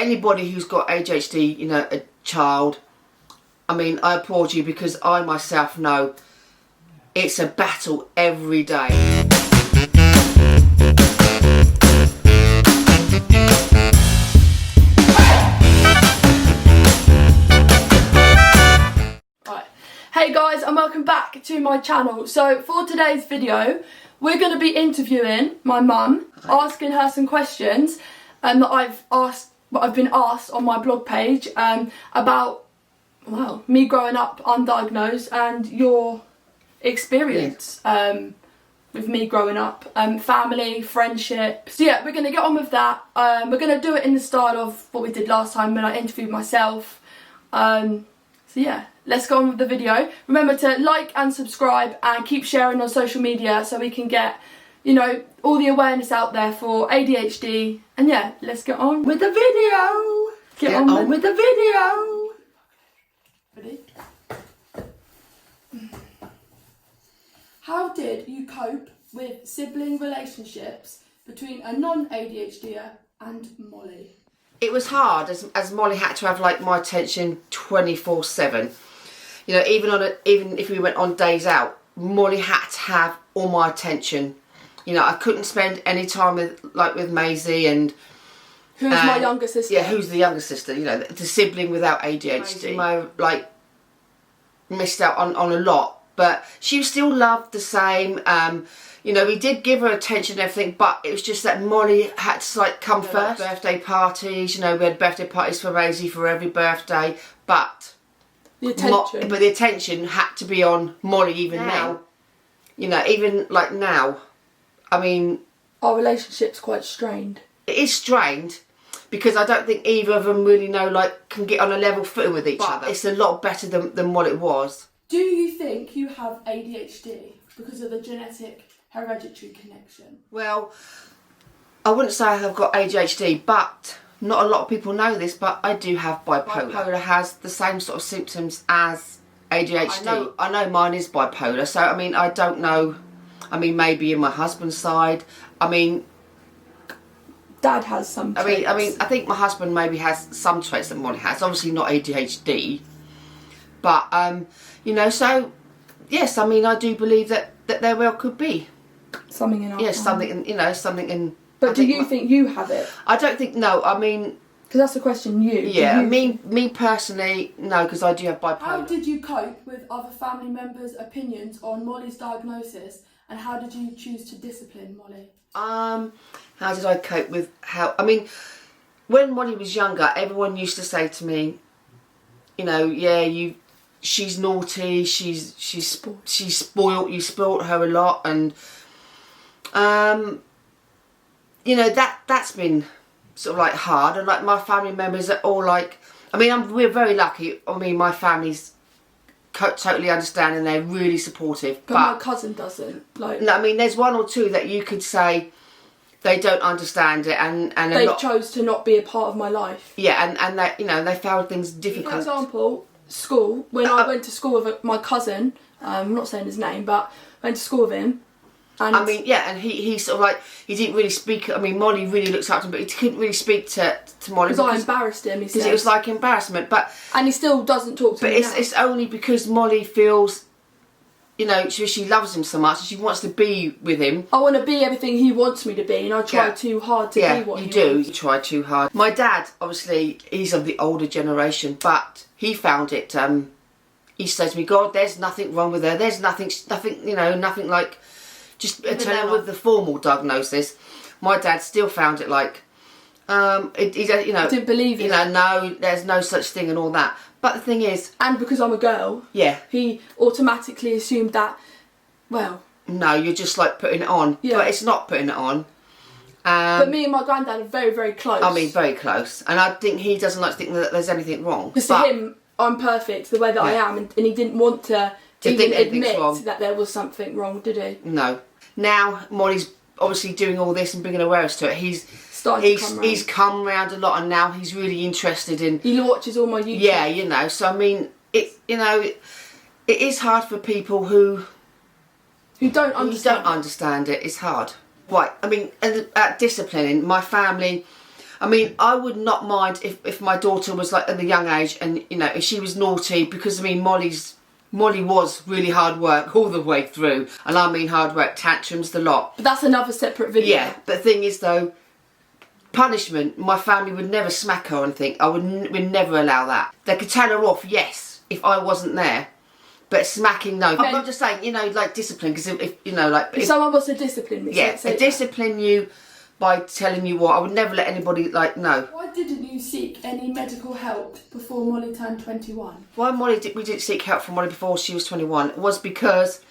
anybody who's got ADHD, you know, a child, I mean, I applaud you, because I myself know it's a battle every day. Hey guys, and welcome back to my channel. So for today's video, we're going to be interviewing my mum, asking her some questions that I've been asked on my blog page about, well, me growing up undiagnosed and your experience with me growing up, family, friendship. So yeah, we're going to get on with that. We're going to do it in the style of what we did last time when I interviewed myself. So yeah, let's go on with the video. Remember to like and subscribe and keep sharing on social media so we can get, you know, all the awareness out there for ADHD. And yeah, let's get on with the video. Get on with the video. Ready? How did you cope with sibling relationships between a non-ADHDer and Molly? It was hard, as Molly had to have like my attention 24/7. You know, even if we went on days out, Molly had to have all my attention. You know, I couldn't spend any time with Maisie and who's my younger sister. Yeah, who's the younger sister? You know, the sibling without ADHD. I like missed out on a lot, but she still loved the same. You know, we did give her attention and everything, but it was just that Molly had to like come first. Like birthday parties, you know, we had birthday parties for Maisie for every birthday, but the attention had to be on Molly even now. You know, even like now, I mean, our relationship's quite strained. It is strained because I don't think either of them really know, like, can get on a level footing with each other. It's a lot better than what it was. Do you think you have ADHD because of the genetic hereditary connection? Well, I wouldn't say I've got ADHD, but not a lot of people know this, but I do have bipolar. Bipolar has the same sort of symptoms as ADHD. I know mine is bipolar, so I mean, I don't know. I mean, maybe in my husband's side. I mean, Dad has some traits. I think my husband maybe has some traits that Molly has. Obviously not ADHD, but you know. So yes, I mean, I do believe that there well could be something in our something in. But do you think you have it? I don't think. No, I mean, because that's the question. Yeah, me personally, no, because I do have bipolar. How did you cope with other family members' opinions on Molly's diagnosis, and how did you choose to discipline Molly? How did I cope with I mean, when Molly was younger, everyone used to say to me, you know, yeah, she's naughty, she's spoiled, you spoilt her a lot, and you know, that's been sort of like hard, and like my family members are all like, I mean, we're very lucky. I mean, my family's totally understanding, they're really supportive. But my cousin doesn't. Like, no, I mean, there's one or two that you could say they don't understand it, and they chose to not be a part of my life. Yeah, and that, you know, they found things difficult. For example, school. When I went to school with my cousin, I'm not saying his name, but I went to school with him. And I mean, yeah, and he sort of like, he didn't really speak. I mean, Molly really looks up to him, but he couldn't really speak to Molly because I embarrassed him. Because it was like embarrassment, and he still doesn't talk to me. But it's only because Molly feels, you know, she loves him so much and she wants to be with him. I want to be everything he wants me to be, and I try too hard to be what he wants. You try too hard. My dad, obviously, he's of the older generation, but he found it. He says to me, "God, there's nothing wrong with her. There's nothing, you know, nothing like." Just with the formal diagnosis, my dad still found it like, you know, didn't believe it. You know, no, there's no such thing and all that. But the thing is, and because I'm a girl, he automatically assumed that. Well, no, you're just like putting it on, but it's not putting it on. But me and my granddad are very, very close. I mean, very close, and I think he doesn't like to think that there's anything wrong. Because to him, I'm perfect the way that I am, and he didn't want to even admit that there was something wrong, did he? No. Now Molly's obviously doing all this and bringing awareness to it. He's come round a lot, and now he's really interested in. He watches all my YouTube. Yeah, you know. So I mean, it is hard for people who don't understand. It's hard. Right. I mean, disciplining my family. I mean, I would not mind if my daughter was like at the young age and, you know, if she was naughty, because I mean, Molly was really hard work all the way through. And I mean hard work, tantrums, the lot. But that's another separate video. Yeah, but the thing is though, punishment, my family would never smack her or anything. We'd never allow that. They could tell her off, yes, if I wasn't there. But smacking, no. I'm just saying, you know, like discipline, because if you know, like... If someone was to discipline me, yeah, discipline you by telling you what, I would never let anybody, like, no. Why didn't you seek any medical help before Molly turned 21? Why we didn't seek help from Molly before she was 21 was because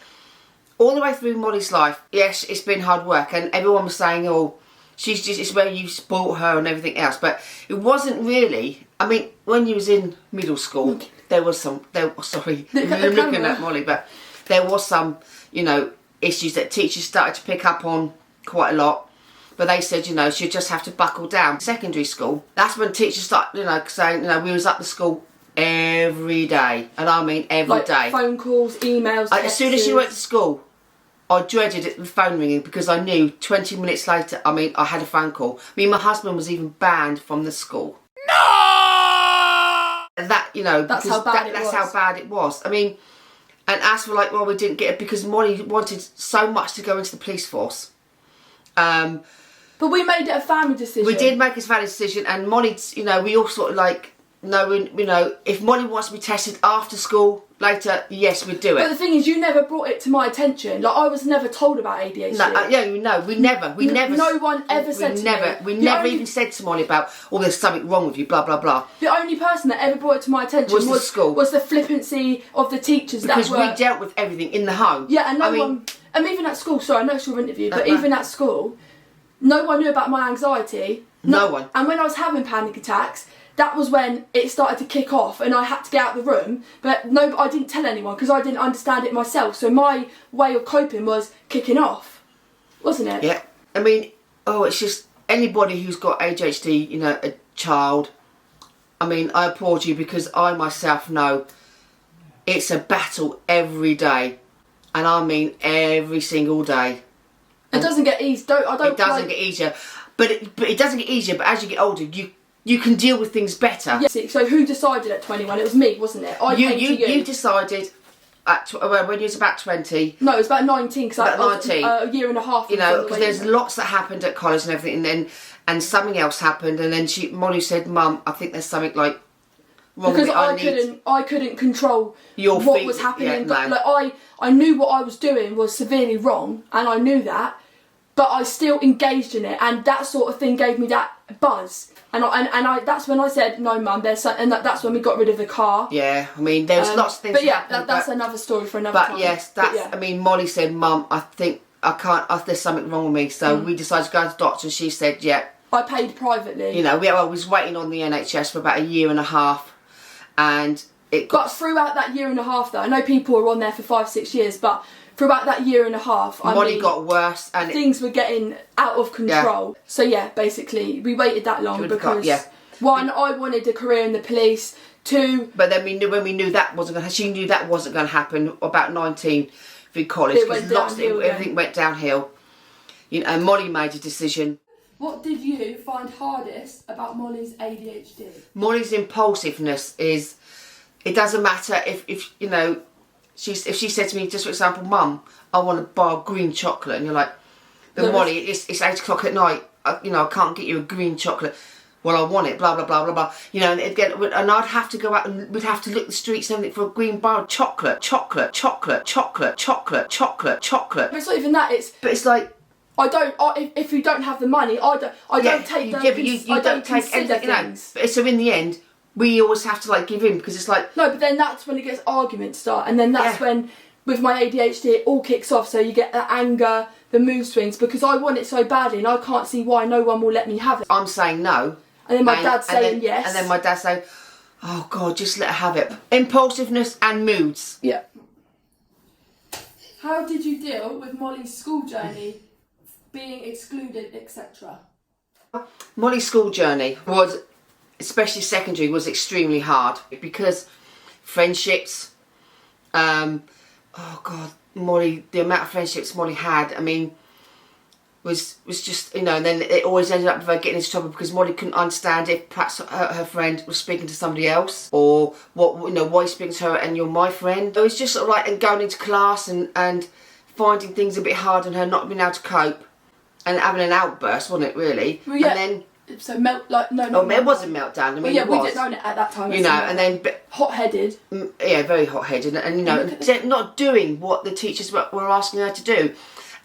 all the way through Molly's life, yes, it's been hard work, and everyone was saying, oh, she's just, it's where you spoilt her and everything else, but it wasn't really. I mean, when you was in middle school, there was some, sorry, I'm looking at Molly, but there was some, you know, issues that teachers started to pick up on quite a lot. But they said, you know, she'd just have to buckle down. Secondary school, that's when teachers started, you know, saying, you know, we was up to school every day. And I mean every day. Phone calls, emails, texts. As soon as she went to school, I dreaded the phone ringing because I knew 20 minutes later, I mean, I had a phone call. I mean, my husband was even banned from the school. No! And that, you know, that's how bad it was. That's how bad it was. I mean, and as for like, well, we didn't get it because Molly wanted so much to go into the police force. But we made it a family decision. We did make a family decision, and Molly, you know, we all sort of like, no, you know, if Molly wants to be tested after school later, yes, we'd do it. But the thing is, you never brought it to my attention. Like, I was never told about ADHD. No, yeah, we never. No one ever said to me. We never even said to Molly about, oh, there's something wrong with you, blah, blah, blah. The only person that ever brought it to my attention was the school. Was the flippancy of the teachers because that were... we dealt with everything in the home. Yeah, and no one... And even at school, sorry, I know it's your interview, but even at school, no one knew about my anxiety. No one. And when I was having panic attacks, that was when it started to kick off and I had to get out of the room. But no, I didn't tell anyone because I didn't understand it myself. So my way of coping was kicking off, wasn't it? Yeah. I mean, it's just anybody who's got ADHD, you know, a child, I mean, I applaud you because I myself know it's a battle every day. And I mean every single day. It doesn't get easy. It doesn't get easier. But it doesn't get easier, but as you get older, you can deal with things better. Yeah. So who decided at 21? It was me, wasn't it? You decided when you was about 20. No, it was about 19 because I was 19. A year and a half. You know, because there's lots that happened at college and everything, and something else happened, and then Molly said, "Mum, I think there's something like wrong because with it. I couldn't control what was happening. Yeah, no. Like I knew what I was doing was severely wrong, and I knew that. But I still engaged in it, and that sort of thing gave me that buzz. And that's when I said, no, Mum, there's some, and that's when we got rid of the car. Yeah, I mean, there was lots of things. But yeah, that's another story for another time. But yes, I mean, Molly said, Mum, I think I can't. There's something wrong with me. So we decided to go to the doctor. And she said, yeah. I paid privately. You know, I was waiting on the NHS for about a year and a half, and But throughout that year and a half, though, I know people were on there for 5-6 years, but for about that year and a half, Molly got worse, and things were getting out of control. Yeah. So yeah, basically, we waited that long because one, I wanted a career in the police. Two, but then when we knew that wasn't going to, she knew that wasn't going to happen. About 19 through college, everything went downhill. You know, and Molly made a decision. What did you find hardest about Molly's ADHD? Molly's impulsiveness is, it doesn't matter if you know. If she said to me, just for example, Mum, I want a bar of green chocolate, and you're like, but Molly, it's 8 o'clock at night, you know, I can't get you a green chocolate. Well, I want it, blah, blah, blah, blah, blah. You know, and I'd have to go out and we'd have to look the streets and everything for a green bar of chocolate. But it's not even that, it's like, if you don't have the money, I don't take anything, you know. So in the end, we always have to like give in because it's like... No, but then that's when it gets arguments start, and then that's when, with my ADHD, it all kicks off, so you get the anger, the mood swings, because I want it so badly and I can't see why no one will let me have it. I'm saying no. And then my dad's saying yes. And then my dad's saying, oh God, just let her have it. Impulsiveness and moods. Yeah. How did you deal with Molly's school journey, being excluded, etc.? Molly's school journey was... especially secondary, was extremely hard because friendships, oh God, Molly, the amount of friendships Molly had, I mean, was just, you know, and then it always ended up with her getting into trouble because Molly couldn't understand if perhaps her friend was speaking to somebody else, or what, you know, why speaking to her and you're my friend. It was just sort of like, and going into class and finding things a bit hard on her, not being able to cope, and having an outburst, wasn't it, really? Well, yeah. And then, so it was a meltdown. I mean, well, yeah, it we was. didn't know it at that time. You know, and then hot-headed. Yeah, very hot-headed, and you know, not doing what the teachers were asking her to do.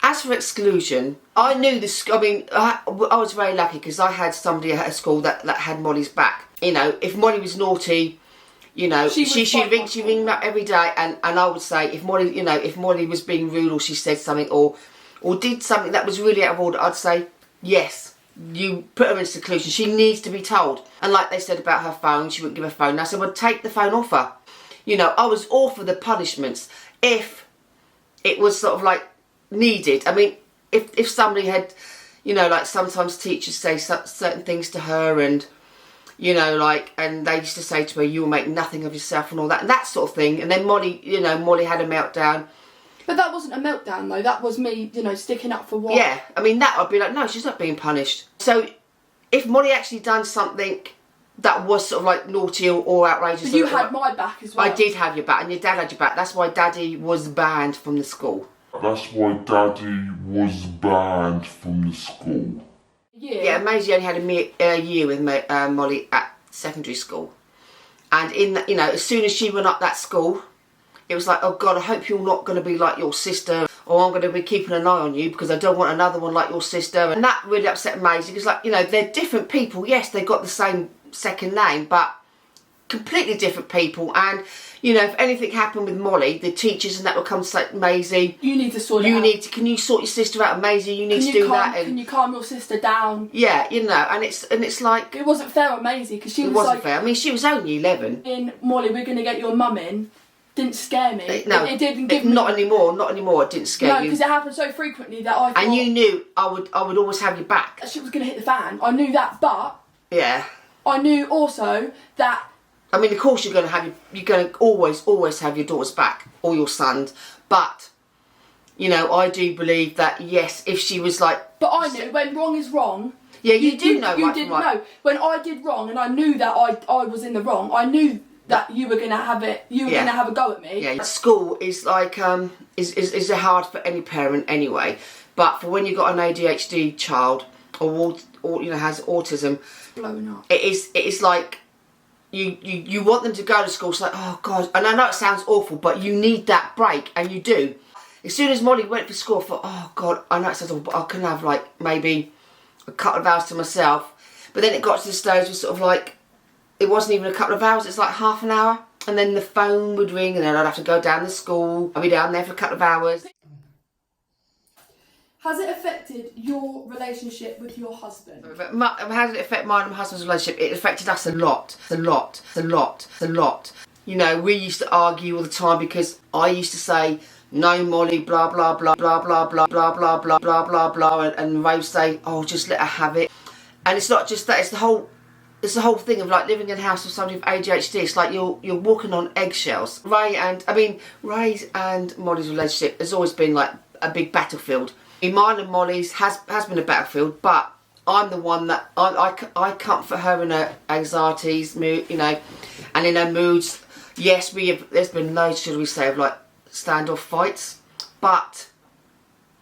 As for exclusion, I knew this. I mean, I was very lucky because I had somebody at school that had Molly's back. You know, if Molly was naughty, you know, she'd ring me up every day, and I would say if Molly, you know, if Molly was being rude or she said something or did something that was really out of order, I'd say yes. You put her in seclusion. She needs to be told. And like they said about her phone, she wouldn't give her phone. And I said, well, take the phone off her. You know, I was all for the punishments if it was sort of like needed. I mean, if somebody had, you know, like sometimes teachers say certain things to her, and you know, like, and they used to say to her, you will make nothing of yourself and all that, and that sort of thing. And then Molly, you know, Molly had a meltdown. But that wasn't a meltdown though, that was me, you know, sticking up for what? Yeah, I mean, that I'd be like, no, she's not being punished. So if Molly actually done something that was sort of like naughty or outrageous. But you had my back as well. I did have your back, and your dad had your back. That's why Daddy was banned from the school. Yeah, Maisie only had a year with Molly at secondary school. And in, you know, as soon as she went up that school, it was like, oh God, I hope you're not going to be like your sister, or I'm going to be keeping an eye on you because I don't want another one like your sister. And that really upset Maisie because, like, you know, they're different people. Yes, they've got the same second name, but completely different people. And, you know, if anything happened with Molly, the teachers and that would come to say, Maisie, you need to sort it out. Can you sort your sister out? Maisie, you need to do that. And can you calm your sister down? Yeah, you know, and it's like, it wasn't fair on Maisie because she was wasn't like, fair. I mean, she was only 11. In Molly, we're going to get your mum in. Didn't scare me. No, it didn't give me. Not anymore. It didn't scare you. No, because it happened so frequently that I thought. And you knew I would always have your back. She was going to hit the fan. I knew that, but yeah, I knew also that. I mean, of course, you're going to always have your daughter's back or your son's. But you know, I do believe that yes, if she was like. But I knew when wrong is wrong. Yeah, you do know. You didn't know when I did wrong, and I knew that I was in the wrong. I knew that you were gonna have it. You were gonna have a go at me. Yeah, school is like is hard for any parent anyway. But for when you've got an ADHD child or you know has autism, blowing up. It is like you want them to go to school. It's like, oh God, and I know it sounds awful, but you need that break, and you do. As soon as Molly went for school, I thought, oh God, I know it sounds awful, but I can have like maybe a couple of hours to myself. But then it got to the stage of sort of like. It wasn't even a couple of hours, it's like half an hour. And then the phone would ring and then I'd have to go down to school. I'd be down there for a couple of hours. Has it affected your relationship with your husband? How did it affect mine and my husband's relationship? It affected us a lot. You know, we used to argue all the time because I used to say, no Molly, blah, blah, blah, blah, blah, blah, blah, blah, blah, blah, blah, blah. And Ray would say, oh, just let her have it. And it's not just that, it's the whole thing of like living in a house with somebody with ADHD. It's like you're walking on eggshells. Ray's and Molly's relationship has always been like a big battlefield. Mine and Molly's has been a battlefield, but I'm the one that I comfort her in her anxieties, mood, you know, and in her moods. Yes, there's been loads, should we say, of like standoff fights, but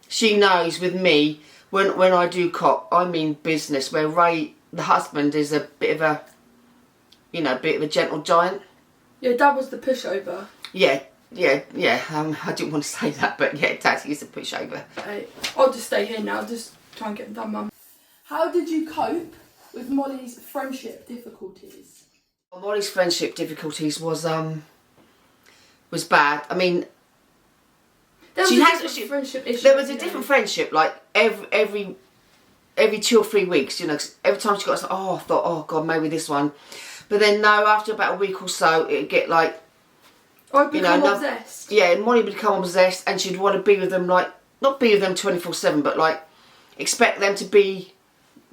she knows with me when I do cop, I mean business. Where Ray, the husband, is a bit of a gentle giant. Yeah, Dad was the pushover. Yeah. I didn't want to say that, but yeah, Daddy is a pushover. Okay. I'll just stay here now. Just try and get them done, Mum. How did you cope with Molly's friendship difficulties? Molly's friendship difficulties was bad. I mean, there was a different friendship. Like every 2 or 3 weeks, you know. Every time she got, like, I thought, oh God, maybe this one. But then no, after about a week or so, it'd get like. I'd become obsessed. Yeah, Molly would become obsessed, and she'd want to be with them, like not be with them 24/7, but like expect them to be,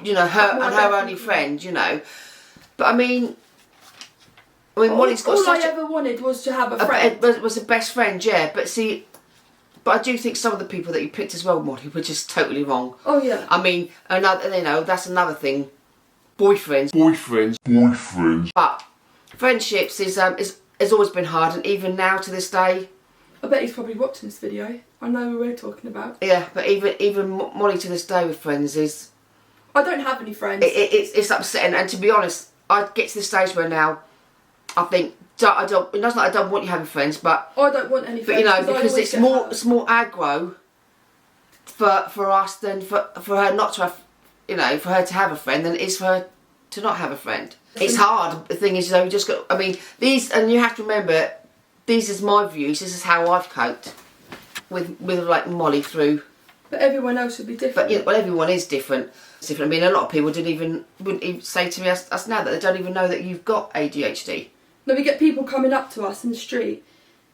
you know, her and her only friend, you know. But I mean, Molly's got all I ever wanted was to have a friend. Was a best friend, yeah. But see, But I do think some of the people that you picked as well, Molly, were just totally wrong. Oh yeah. I mean, another, you know, that's another thing. Boyfriends. But friendships is has always been hard, and even now to this day. I bet he's probably watching this video. I know who we're talking about. Yeah, but even Molly to this day with friends is. I don't have any friends. It's upsetting, and to be honest, I get to the stage where now I think I don't. It's not like I don't want you having friends, but I don't want any friends. But you know, because it's more aggro for us than for her not to have, you know, for her to have a friend than it is for her to not have a friend. It's hard. The thing is, you know, you just got. I mean, these, and you have to remember, these is my views. This is how I've coped with like Molly through. But everyone else would be different. But you know, well, everyone is different. It's different. I mean, a lot of people wouldn't even say to me us now that they don't even know that you've got ADHD. No, we get people coming up to us in the street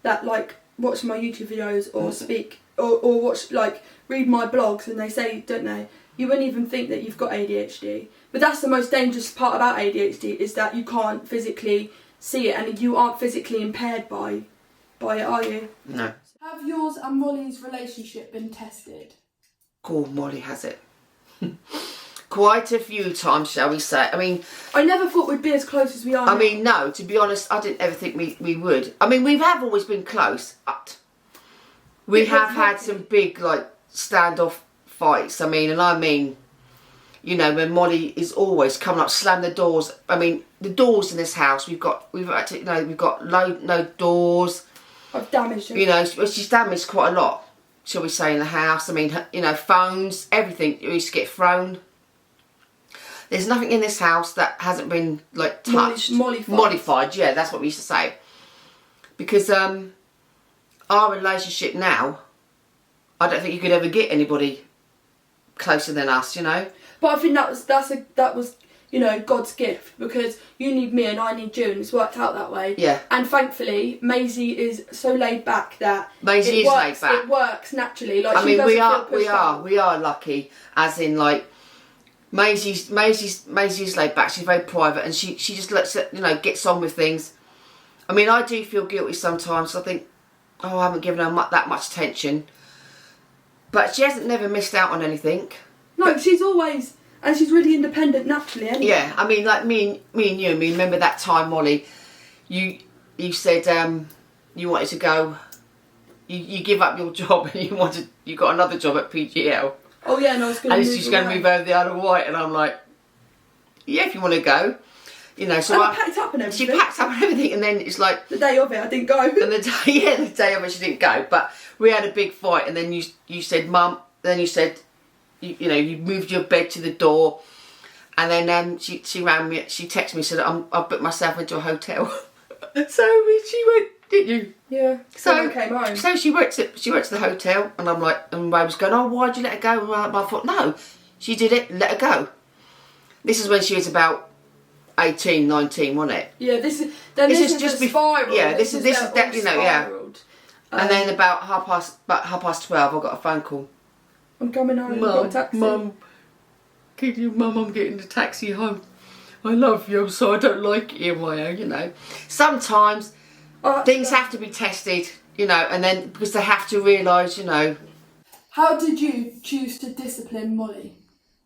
that like watch my YouTube videos or speak or watch, like, read my blogs, and they say, don't they, you wouldn't even think that you've got ADHD. But that's the most dangerous part about ADHD, is that you can't physically see it, and you aren't physically impaired by it, are you? No. Have yours and Molly's relationship been tested? Cool, Molly has it. Quite a few times, shall we say. I mean, I never thought we'd be as close as we are now. I mean, no, to be honest, I didn't ever think we would. I mean, we have always been close, but we have had some big, like, standoff fights. I mean, you know, when Molly is always coming up, slam the doors. I mean, the doors in this house, we've got no doors. I've damaged it. You know, she's damaged quite a lot, shall we say, in the house. I mean, you know, phones, everything used to get thrown. There's nothing in this house that hasn't been, like, touched. Modified, yeah, that's what we used to say. Because our relationship now, I don't think you could ever get anybody closer than us, you know. But I think that was you know, God's gift, because you need me and I need you, and it's worked out that way. Yeah. And thankfully, Maisie is so laid back that Maisie is laid back. It works naturally. Like, I mean, we are lucky, as in, like, Maisie's laid back. She's very private, and she just lets it, you know, gets on with things. I mean, I do feel guilty sometimes. I think, oh, I haven't given her that much attention, but she hasn't never missed out on anything. No, she's always, and she's really independent naturally. Anyway. Yeah, I mean, like me and you. I mean, remember that time, Molly? You said you wanted to go. You give up your job and you got another job at PGL. Oh yeah, and I was going to move. And she's going to move over the Isle of Wight, and I'm like, yeah, if you want to go, you know. So and I packed up and everything. She packed up and everything, and then it's like the day of it, I didn't go. And the day of it, she didn't go. But we had a big fight, and then you said, Mum. Then you said, you know, you moved your bed to the door, and then she rang me. She texted me, said, I've booked myself into a hotel. So she went. Didn't you? Yeah. So I came home. So she went to the hotel, and I'm like, and Ray was going, oh, why'd you let her go? And I thought, no, she did it, let her go. This is when she was about 18, 19, wasn't it? Yeah, this is just spiral. Yeah, this is that, you know, yeah. And then about half past 12, I got a phone call. I'm coming home. Mum, got a taxi. Mum, I'm getting the taxi home. I love you, so I don't like it here on my own, you know. Sometimes things have to be tested, you know, and then because they have to realise, you know. How did you choose to discipline Molly?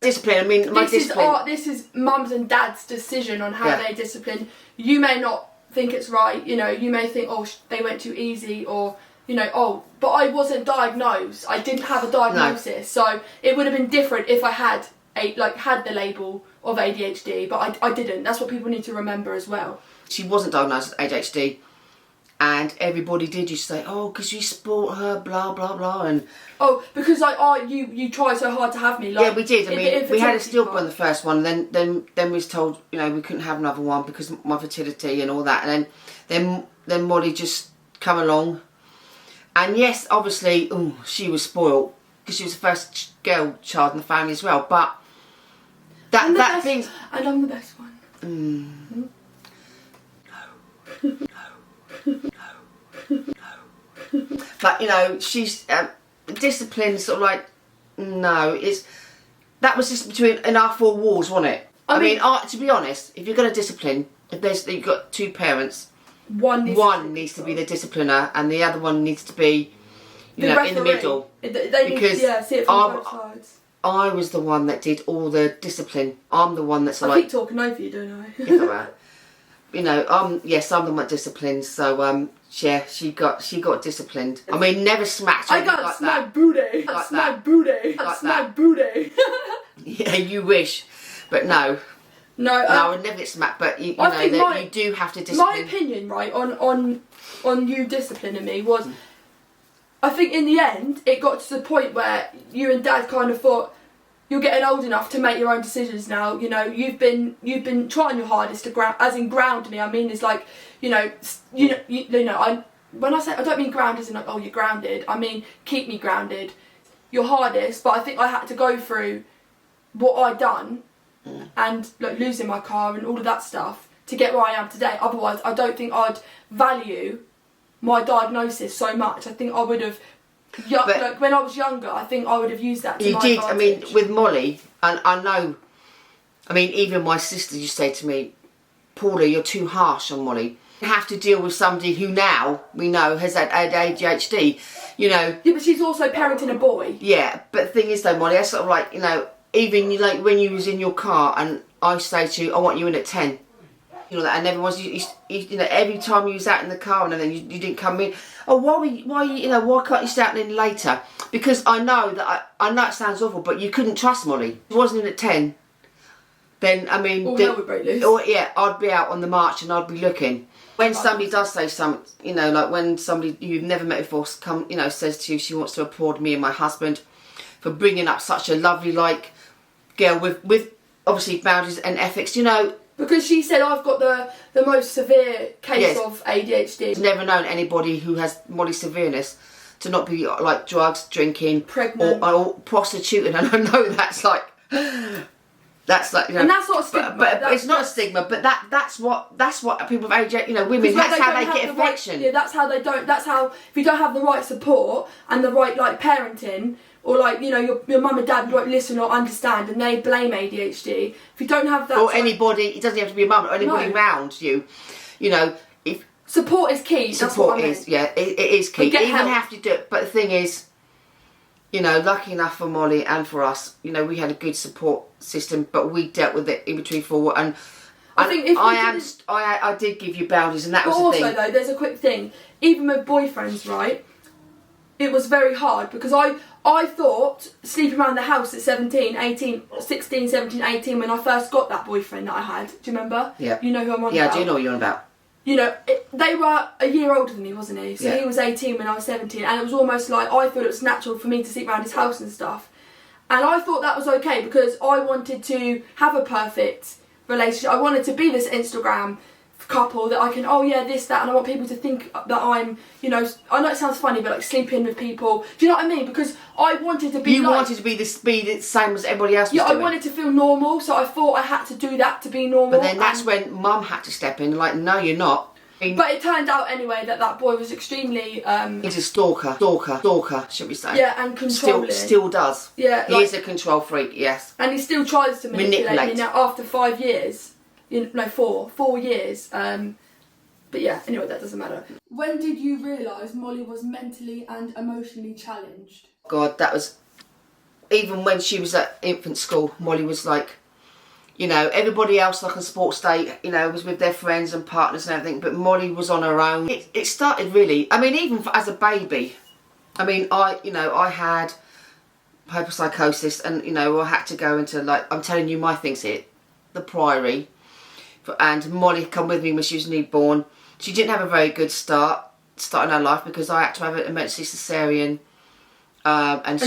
Discipline, I mean, this is mum's and dad's decision on how they discipline. You may not think it's right, you know, you may think, oh, they went too easy, or, you know, oh, but I wasn't diagnosed. I didn't have a diagnosis, so it would have been different if I had had the label of ADHD, but I didn't. That's what people need to remember as well. She wasn't diagnosed with ADHD, and everybody did used to say, oh, because you spoilt her, blah blah blah, and because you tried so hard to have me. Like, yeah, we did. I mean, we had a stillborn the first one, then we was told, you know, we couldn't have another one because of my fertility and all that, and then Molly just come along, and yes, obviously, she was spoilt because she was the first girl child in the family as well, but. And I'm the best one. No. But, you know, she's discipline, sort of like, no, that was just in our four walls, wasn't it? I mean, to be honest, if you're going to discipline, if you've got two parents, one needs to be the discipliner, and the other one needs to be, you know, in the middle. They because need to see it from both sides. I was the one that did all the discipline. I'm the one that's I keep talking over you, don't I? You know, yes, I'm the one that disciplined. So yeah, she got disciplined. I mean, never smacked. I got my booty. That's my booty. That's my booty. Yeah, you wish, but no. No, I would never get smacked. But you know that you do have to discipline. My opinion, right, on you disciplining me was, I think in the end it got to the point where you and Dad kind of thought, you're getting old enough to make your own decisions now. You know, you've been trying your hardest to ground me. I mean, it's like, when I say, I don't mean ground as in like, oh, you're grounded. I mean, keep me grounded. Your hardest, but I think I had to go through what I'd done and like losing my car and all of that stuff to get where I am today. Otherwise, I don't think I'd value my diagnosis so much. I think I would have. Like when I was younger, I think I would have used that to my advantage. I mean, with Molly, and I know, I mean, even my sister used to say to me, Paula, you're too harsh on Molly. You have to deal with somebody who now, we know, has had ADHD, you know. Yeah, but she's also parenting a boy. Yeah, but the thing is though, Molly, I sort of like, you know, even like when you was in your car and I say to you, I want you in at 10. You know that, and everyone's, you know, every time you was out in the car and then you didn't come in. Oh, why can't you start in later? Because I know that I know it sounds awful, but you couldn't trust Molly. If it wasn't in at 10, then I mean, hell would break loose. Or yeah, I'd be out on the march and I'd be looking. When somebody does say something, you know, like when somebody you've never met before says to you she wants to applaud me and my husband for bringing up such a lovely like girl with obviously boundaries and ethics, you know. Because she said I've got the most severe case of ADHD. I've never known anybody who has Molly's severeness to not be like drugs, drinking, pregnant, or prostituting, and I know that's like you know, and that's not a stigma. But it's not a stigma. But that's what people with ADHD, you know, women. That's how they get affection. Yeah, that's how they don't. That's how if you don't have the right support and the right like parenting. Or like, you know, your mum and dad won't listen or understand and they blame ADHD. If you don't have that... Or anybody, it doesn't have to be a mum, or anybody around you. You know, if... Support is key, that's what I mean. Yeah, it is key. You even have to do it. But the thing is, you know, lucky enough for Molly and for us, you know, we had a good support system, but we dealt with it in between forward. And I think if I did give you boundaries and that was the thing. Also though, there's a quick thing. Even with boyfriends, right? It was very hard because I thought sleeping around the house at 16, 17, 18 when I first got that boyfriend that I had. Do you remember? Yeah. You know who I'm on about? Yeah, I do know what you're on about. You know, they were a year older than me, wasn't he? So he was 18 when I was 17 and it was almost like I thought it was natural for me to sleep around his house and stuff. And I thought that was okay because I wanted to have a perfect relationship. I wanted to be this Instagram couple that I can, oh yeah, this, that, and I want people to think that I'm, you know, I know it sounds funny, but like sleeping with people. Do you know what I mean? Because I wanted to be wanted to be the same as everybody else was doing. I wanted to feel normal, so I thought I had to do that to be normal. But then that's when Mum had to step in, like, no, you're not. But it turned out anyway that boy was extremely... He's a stalker, should we say. Yeah, and controlling. Still does. Yeah. He is a control freak, yes. And he still tries to manipulate me now after 5 years. No, 4 years. But yeah, anyway, that doesn't matter. When did you realise Molly was mentally and emotionally challenged? God, that was... Even when she was at infant school, Molly was like... You know, everybody else like on sports day, you know, was with their friends and partners and everything, but Molly was on her own. It started really... I mean, even as a baby, I mean, I had hyperpsychosis and, you know, I had to go into, like, I'm telling you my things here, the Priory. And Molly come with me when she was newborn. She didn't have a very good start in her life because I had to have an emergency cesarean, and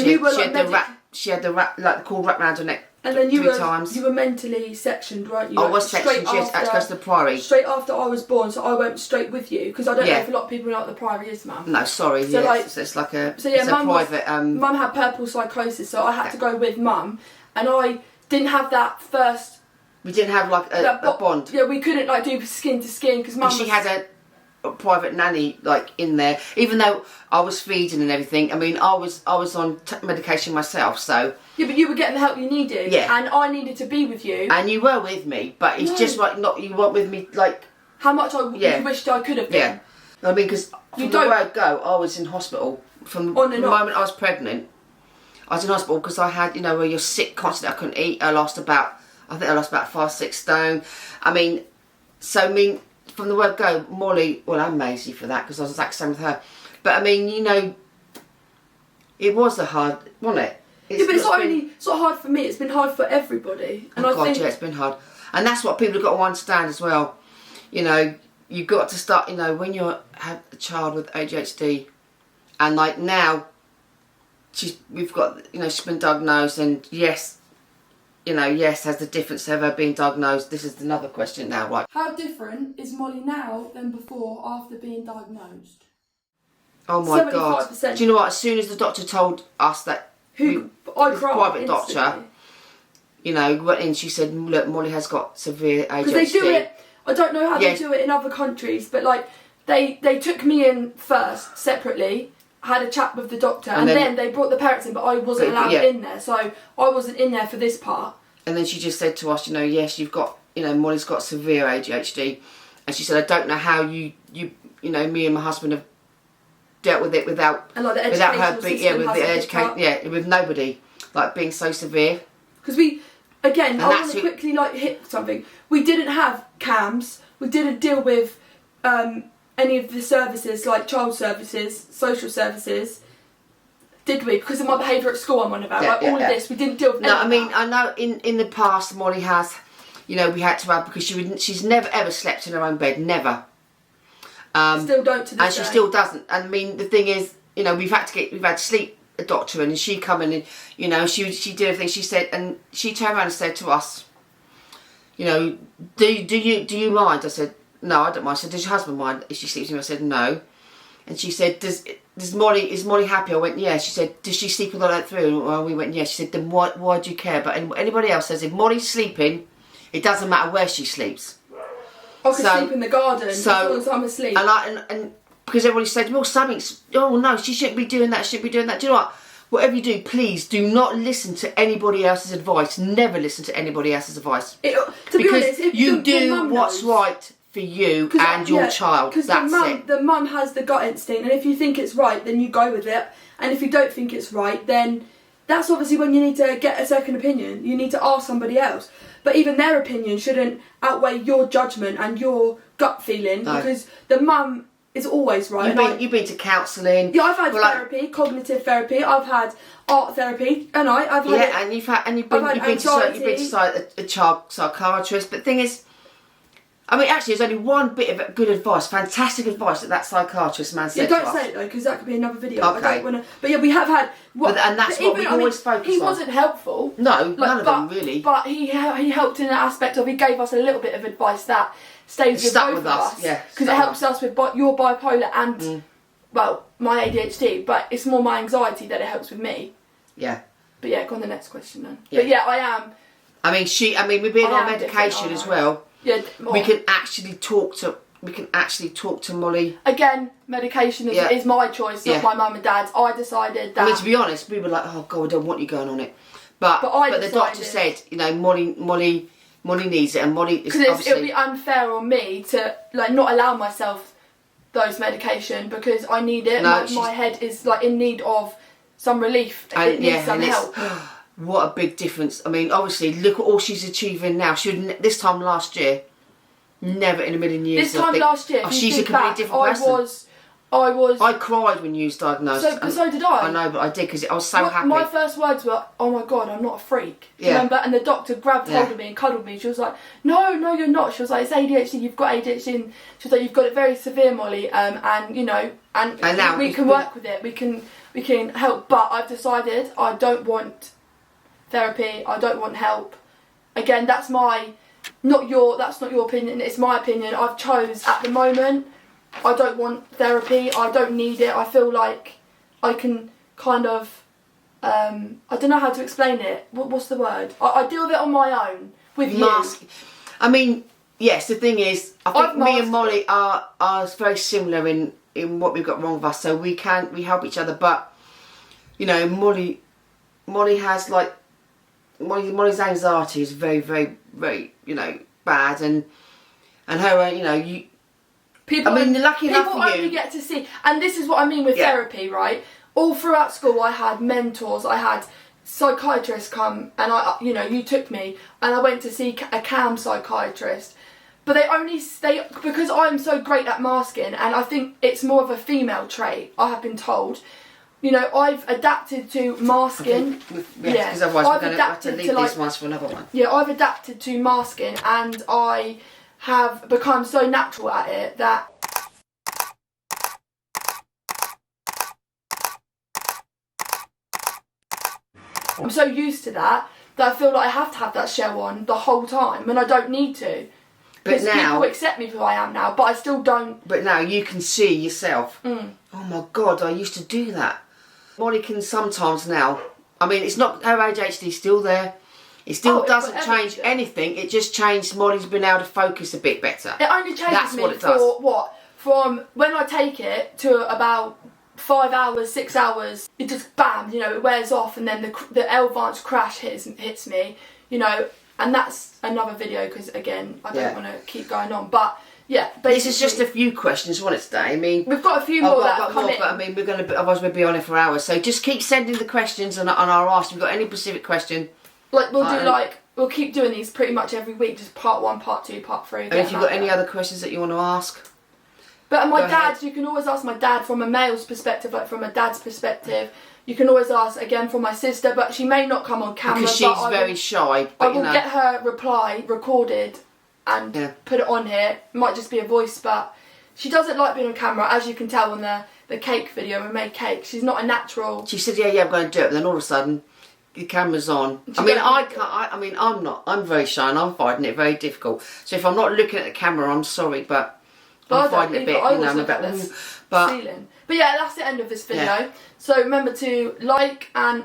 she had the cord wrapped around her neck. And then three times. You were mentally sectioned, weren't you? I was sectioned. Yes, I had to go to the Priory. Straight after I was born, so I went straight with you because I don't know if a lot of people know what the Priory is, Mum. No, sorry. So it's like a private. Mum had purple psychosis, so I had to go with Mum, and I didn't have that first. We didn't have like a bond. Yeah, we couldn't like do skin to skin because Mum. She had a private nanny like in there, even though I was feeding and everything. I mean, I was on medication myself, so. Yeah, but you were getting the help you needed. Yeah. And I needed to be with you. And you were with me, but it's just like you weren't with me like. How much I wished I could have been. Yeah. I mean, because from the word go, I was in hospital from the moment I was pregnant. I was in hospital because I had, you know, where you're sick constantly. I couldn't eat. I think I lost about 5-6 stone. I mean, from the word go, Molly, well, I'm Maisie for that because I was the exact same with her. But I mean, you know, it was wasn't it? Yeah, but it's not hard for me. It's been hard for everybody. And I think it's been hard. And that's what people have got to understand as well. You know, you've got to start, you know, when you have a child with ADHD, and like now, we've got, you know, she's been diagnosed, and yes, you know, yes, has the difference of her being diagnosed. This is another question now, right? How different is Molly now than before after being diagnosed? Oh my 75%. God. Do you know what? As soon as the doctor told us that, I cried private doctor, you know, went in, she said, look, Molly has got severe ADHD. Because they do it, I don't know how they do it in other countries, but like, they took me in first, separately, had a chat with the doctor, and then they brought the parents in, but I wasn't allowed in there, so I wasn't in there for this part. And then she just said to us, you know, yes, you've got, you know, Molly's got severe ADHD, and she said, I don't know how you know, me and my husband have dealt with it without her being, with nobody, like being so severe. Because I want to quickly like hit something. We didn't have CAMS. We didn't deal with any of the services like child services, social services. Did we? Because of my behaviour at school, I'm on about. All of this, we didn't deal with. No, I mean, I know in the past Molly has, you know, we had to have, because she's never ever slept in her own bed, never. Still don't to this day. And she still doesn't. I mean, the thing is, you know, we've had to sleep a doctor in, and she come in and, you know, she did everything. She said, and she turned around and said to us, you know, do you mind? I said, no, I don't mind. I said, does your husband mind if she sleeps with me? I said, no. And she said, is Molly happy? I went, yeah. She said, does she sleep all the way through? And we went, yeah. She said, then why do you care? But anybody else says, if Molly's sleeping, it doesn't matter where she sleeps. I could sleep in the garden as long as I'm asleep. And because everybody said, well, no, she shouldn't be doing that, Do you know what? Whatever you do, please do not listen to anybody else's advice. Never listen to anybody else's advice. Because you do what's right for you and your child. That's it. The mum has the gut instinct, and if you think it's right, then you go with it. And if you don't think it's right, then that's obviously when you need to get a second opinion. You need to ask somebody else. But even their opinion shouldn't outweigh your judgment and your gut feeling, because the mum is always right. You've been to counselling. Yeah, I've had therapy, cognitive therapy. I've had art therapy, and I've had you've been to a child psychiatrist. But the thing is, I mean, actually, there's only one bit of good advice, fantastic advice that psychiatrist man said to us. Don't say it though, because that could be another video. Okay. I don't want to. But yeah, we have had. And that's what we always focus on. He wasn't helpful. No, none of them really. But he helped in an aspect of, he gave us a little bit of advice that stays with both of us. Yeah. Because it helps us with your bipolar and, well, my ADHD. But it's more my anxiety that it helps with me. Yeah. But yeah, go on the next question then. Yeah. But yeah, I am. I mean, we've been on medication as well. Yeah. We can actually talk to Molly. Again, medication is my choice, not my mum and dad's. I decided that. I mean, to be honest, we were like, oh God, I don't want you going on it. But the doctor said, you know, Molly needs it, and Molly is because it would be unfair on me to like not allow myself those medication because I need it. No, my head is like in need of some relief. It needs some help. What a big difference. I mean, obviously, look at all she's achieving now. This time last year, never in a million years. This time last year, she's a completely different person. I cried when you was diagnosed. So did I. I know, but I did because I was so happy. My first words were, "Oh my God, I'm not a freak." Do you remember? And the doctor grabbed hold of me and cuddled me. She was like, "No, you're not." She was like, "It's ADHD. You've got ADHD." And she was like, "You've got it very severe, Molly. And you know, and now we can work with it. We can help." But I've decided I don't want therapy. I don't want help. Again, that's not your opinion. It's my opinion. I've chose at the moment. I don't want therapy. I don't need it. I feel like I can kind of I don't know how to explain it. What's the word? I deal with it on my own with you. I mean, yes. The thing is, I think me and Molly are very similar in what we've got wrong with us. So we help each other. But you know, Molly has like Molly's anxiety is very, very, very, you know, bad, and her, you know, People, I mean, lucky enough people for you. only get to see, and this is what I mean with therapy, right? All throughout school, I had mentors, I had psychiatrists come, and you took me, and I went to see a CAM psychiatrist. But because I'm so great at masking, and I think it's more of a female trait, I have been told. You know, I've adapted to masking. Because otherwise we're going to have to leave these masks for another one. Yeah, I've adapted to masking, and I have become so natural at it that I'm so used to that I feel like I have to have that shell on the whole time when I don't need to. But now people accept me for who I am now, but I still don't. But now you can see yourself. Oh my God, I used to do that. Molly can sometimes now. I mean, it's not, her ADHD is still there. It still doesn't change anything. It just changed. Molly's been able to focus a bit better. It only changes me for what? From when I take it to about 5 hours, 6 hours, it just bam, you know, it wears off, and then the L-Vance crash hits me, you know, and that's another video because again, I don't want to keep going on, but yeah. This is just a few questions on it today. I mean, we've got a few more that have come in. But I mean, otherwise we'll be on it for hours. So just keep sending the questions, and I'll ask. If you've got any specific question, like we'll keep doing these pretty much every week, just part 1, part 2, part 3. And if you've got any other questions that you want to ask. But my dad, you can always ask my dad from a male's perspective, like from a dad's perspective. You can always ask again from my sister, but she may not come on camera. Because she's very shy. But I will get her reply recorded and put it on here. It might just be a voice, but she doesn't like being on camera, as you can tell on the cake video. We made cake. She's not a natural. She said, yeah, I'm going to do it. But then all of a sudden, the camera's on. I'm very shy and I'm finding it very difficult. So if I'm not looking at the camera, I'm sorry, but I'm finding it a bit, ceiling. But yeah, that's the end of this video. Yeah. So remember to like and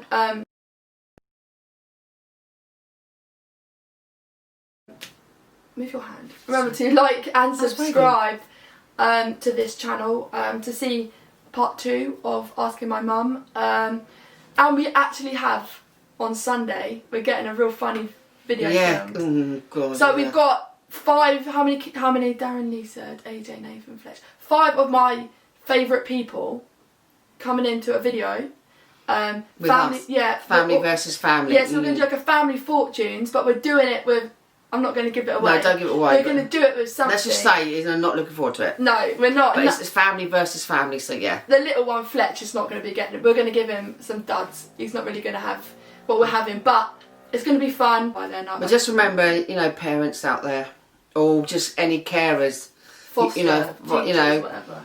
move your hand. Remember to like and subscribe to this channel to see part 2 of Asking My Mum. And we actually have on Sunday, we're getting a real funny video filmed. God, so we've got 5, how many Darren Lee said, AJ, Nathan, Fletch, 5 of my favourite people coming into a video. With family, us. Family versus family. Yeah, so we're going to do like a family fortunes, but we're doing it with, I'm not going to give it away. No, don't give it away. We're going to do it with something. Let's just say, I'm not looking forward to it. No, we're not. But it's family versus family, so yeah. The little one, Fletch, is not going to be getting it. We're going to give him some duds. He's not really going to have what we're having, but it's going to be fun. By then, but just remember, you know, parents out there, or just any carers, foster, teachers, whatever.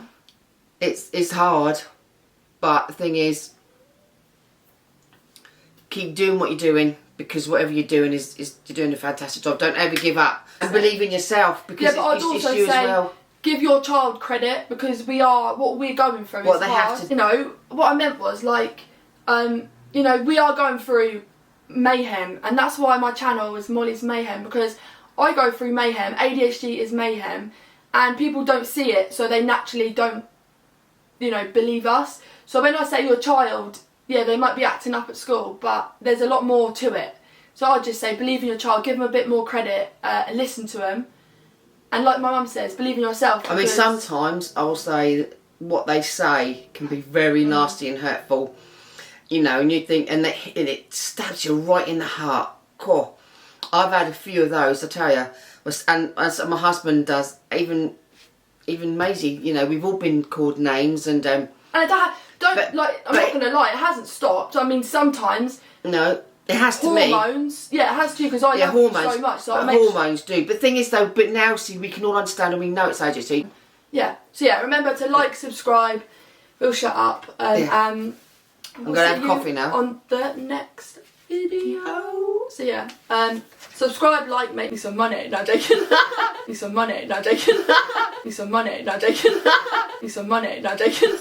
It's hard, but the thing is, keep doing what you're doing, because whatever you're doing is you're doing a fantastic job. Don't ever give up and believe in yourself, because it's you as well. Give your child credit, because what we're going through is hard. You know, what I meant was like, you know, we are going through mayhem, and that's why my channel is Molly's Mayhem, because I go through mayhem. ADHD is mayhem, and people don't see it, so they naturally don't, you know, believe us. So when I say your child, yeah, they might be acting up at school, but there's a lot more to it. So I'd just say, believe in your child, give them a bit more credit, listen to them, and like my mum says, believe in yourself. I mean, sometimes I will say what they say can be very nasty and hurtful, you know, and you think, and it stabs you right in the heart. Cool. I've had a few of those, I tell you, and as my husband does, even Maisie, you know, we've all been called names, and I'm not going to lie, it hasn't stopped. I mean, sometimes. No, it has to me. Hormones, yeah, it has to, because I love you so much. So hormones do. But the thing is, though, but now, see, we can all understand and we know it's ADHD. Yeah, so yeah, remember to like, subscribe, we'll shut up, and I'm going to have coffee now. On the next video. So yeah, subscribe, like, make me some money. No, joking. Need some money. No, joking. Need some money. No, joking. Need some money. No, joking.